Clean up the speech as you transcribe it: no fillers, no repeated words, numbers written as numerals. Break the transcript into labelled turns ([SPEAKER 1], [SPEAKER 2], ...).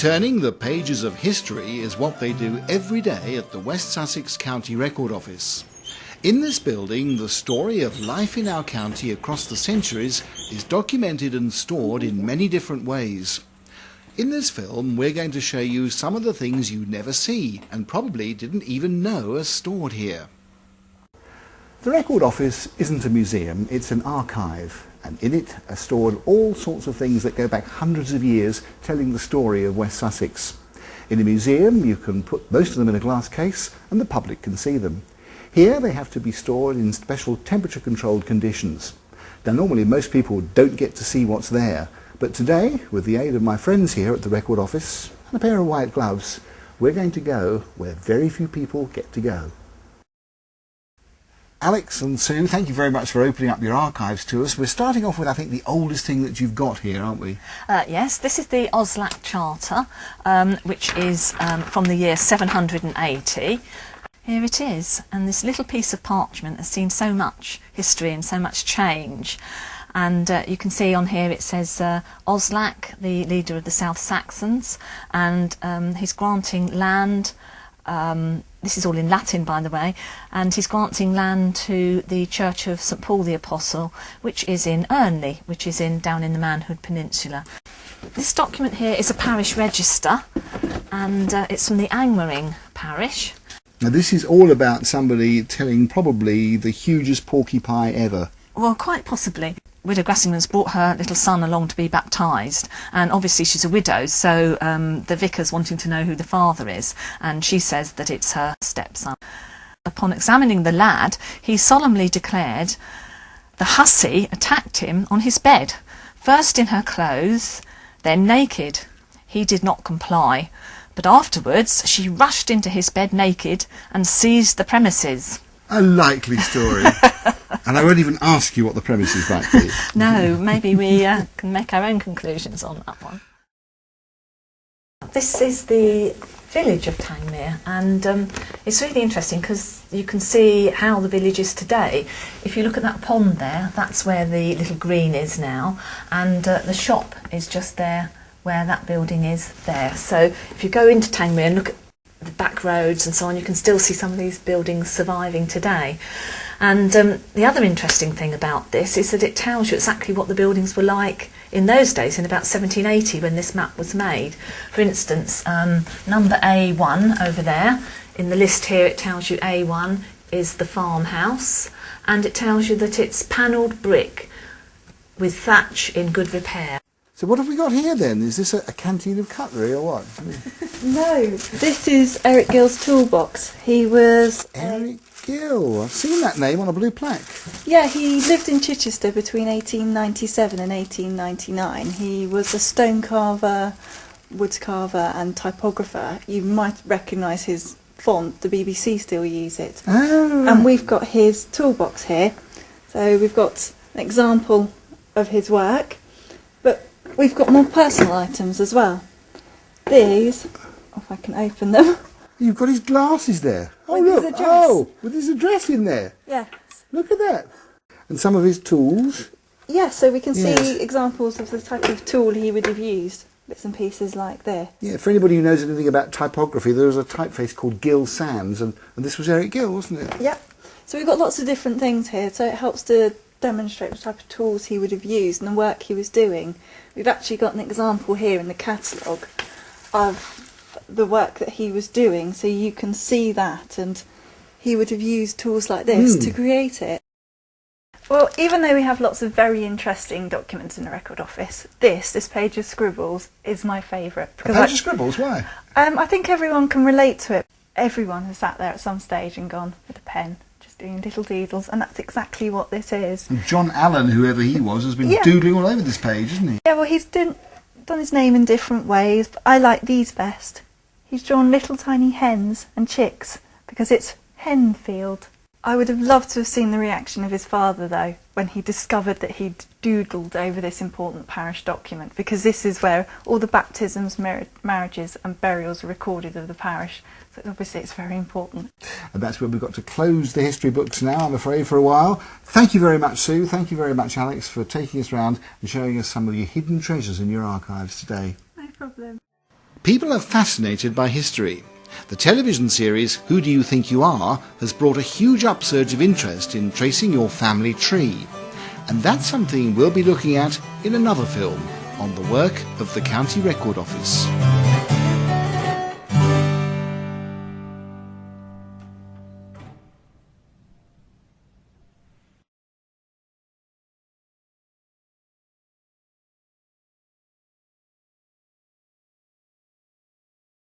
[SPEAKER 1] Turning the pages of history is what they do every day at the West Sussex County Record Office. In this building, the story of life in our county across the centuries is documented and stored in many different ways. In this film, we're going to show you some of the things you never see and probably didn't even know are stored here. The Record Office isn't a museum, it's an archive, and in it are stored all sorts of things that go back hundreds of years telling the story of West Sussex. In a museum you can put most of them in a glass case and the public can see them. Here they have to be stored in special temperature controlled conditions. Now normally most people don't get to see what's there, but today, with the aid of my friends here at the Record Office and a pair of white gloves, we're going to go where very few people get to go. Alex and Sue, thank you very much for opening up your archives to us. We're starting off with, I think, the oldest thing that you've got here, aren't we?
[SPEAKER 2] Yes, this is the Oslac Charter, which is from the year 780. Here it is, and this little piece of parchment has seen so much history and so much change. And you can see on here it says Oslac, the leader of the South Saxons, and he's granting land. This is all in Latin, by the way, and he's granting land to the Church of St Paul the Apostle, which is in Ernley, which is down in the Manhood Peninsula. This document here is a parish register, and it's from the Angmering parish.
[SPEAKER 1] Now this is all about somebody telling probably the hugest porky pie ever.
[SPEAKER 2] Well, quite possibly. Widow Grassingham's brought her little son along to be baptised, and obviously she's a widow, so the vicar's wanting to know who the father is, and she says that it's her stepson. Upon examining the lad, he solemnly declared the hussy attacked him on his bed, first in her clothes, then naked. He did not comply, but afterwards she rushed into his bed naked and seized the premises.
[SPEAKER 1] A likely story. And I won't even ask you what the premises might be.
[SPEAKER 2] No, maybe we can make our own conclusions on that one. This is the village of Tangmere, and it's really interesting because you can see how the village is today. If you look at that pond there, that's where the little green is now, and the shop is just there where that building is there. So if you go into Tangmere and look at the back roads and so on, you can still see some of these buildings surviving today. And the other interesting thing about this is that it tells you exactly what the buildings were like in those days, in about 1780 when this map was made. For instance, number A1 over there, in the list here it tells you A1 is the farmhouse, and it tells you that it's panelled brick with thatch in good repair.
[SPEAKER 1] So what have we got here then? Is this a canteen of cutlery or what?
[SPEAKER 3] No, this is Eric Gill's toolbox. He was...
[SPEAKER 1] Eric Gill. I've seen that name on a blue plaque.
[SPEAKER 3] Yeah, he lived in Chichester between 1897 and 1899. He was a stone carver, wood carver and typographer. You might recognise his font, the BBC still use it.
[SPEAKER 1] Oh.
[SPEAKER 3] And we've got his toolbox here. So we've got an example of his work, but we've got more personal items as well. These, if I can open them.
[SPEAKER 1] You've got his glasses there. Oh,
[SPEAKER 3] With his
[SPEAKER 1] look.
[SPEAKER 3] address.
[SPEAKER 1] Oh, with his address in there.
[SPEAKER 3] Yes.
[SPEAKER 1] Look at that. And some of his tools.
[SPEAKER 3] Yeah, so we can
[SPEAKER 1] Yes.
[SPEAKER 3] see examples of the type of tool he would have used. Bits and pieces like this.
[SPEAKER 1] Yeah, for anybody who knows anything about typography, there was a typeface called Gill Sands, and this was Eric Gill, wasn't it?
[SPEAKER 3] Yep. So we've got lots of different things here, so it helps to demonstrate the type of tools he would have used and the work he was doing. We've actually got an example here in the catalogue of the work that he was doing, so you can see that, and he would have used tools like this to create it. Well, even though we have lots of very interesting documents in the Record Office, this page of scribbles is my favourite.
[SPEAKER 1] A page of scribbles? Why?
[SPEAKER 3] I think everyone can relate to it. Everyone has sat there at some stage and gone with a pen, just doing little doodles, and that's exactly what this is.
[SPEAKER 1] And John Allen, whoever he was, has been doodling all over this page, hasn't he?
[SPEAKER 3] Yeah, well, he's done his name in different ways, but I like these best. He's drawn little tiny hens and chicks because it's Henfield. I would have loved to have seen the reaction of his father, though, when he discovered that he'd doodled over this important parish document, because this is where all the baptisms, marriages and burials are recorded of the parish. So obviously it's very important.
[SPEAKER 1] And that's where we've got to close the history books now, I'm afraid, for a while. Thank you very much, Sue. Thank you very much, Alex, for taking us round and showing us some of your hidden treasures in your archives today.
[SPEAKER 3] No problem.
[SPEAKER 1] People are fascinated by history. The television series Who Do You Think You Are has brought a huge upsurge of interest in tracing your family tree. And that's something we'll be looking at in another film on the work of the County Record Office.